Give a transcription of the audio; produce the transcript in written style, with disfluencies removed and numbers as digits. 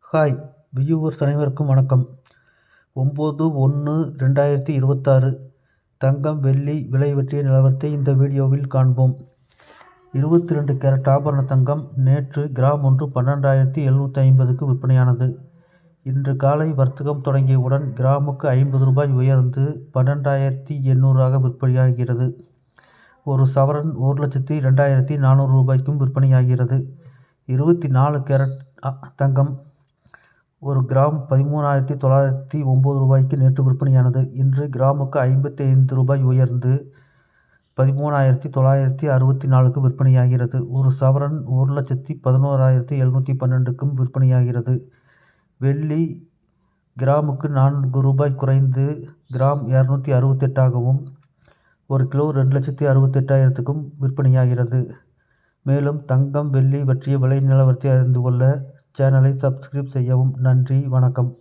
Hi viewers அனைவருக்கும் வணக்கம். 9/1/2026 தங்கம் வெள்ளி விலை பற்றிய நிலவரத்தை இந்த வீடியோவில் காண்போம். 22 கேரட் ஆபரண தங்கம் நேற்று கிராம் ஒன்று 12,750க்கு விற்பனையானது. இன்று காலை வர்த்தகம் தொடங்கியவுடன் கிராமுக்கு 50 ரூபாய் உயர்ந்து 12,800ஆக விற்பனையாகிறது. ஒரு சவரன் 1,02,400 ரூபாய்க்கும் விற்பனையாகிறது. 24 கேரட் தங்கம் ஒரு கிராம் 13,909 ரூபாய்க்கு நேற்று விற்பனையானது. இன்று கிராமுக்கு 55 ரூபாய் உயர்ந்து 13,964க்கு விற்பனையாகிறது. ஒரு சவரன் 1,11,712க்கும் விற்பனையாகிறது. வெள்ளி கிராமுக்கு 4 ரூபாய் குறைந்து கிராம் 268ஆகவும் ஒரு கிலோ 2,68,000க்கும் விற்பனையாகிறது. மேலும் தங்கம் வெள்ளி பற்றிய விலை நிலவரத்தை அறிந்து கொள்ள சேனலை சப்ஸ்கிரைப் செய்யவும். நன்றி, வணக்கம்.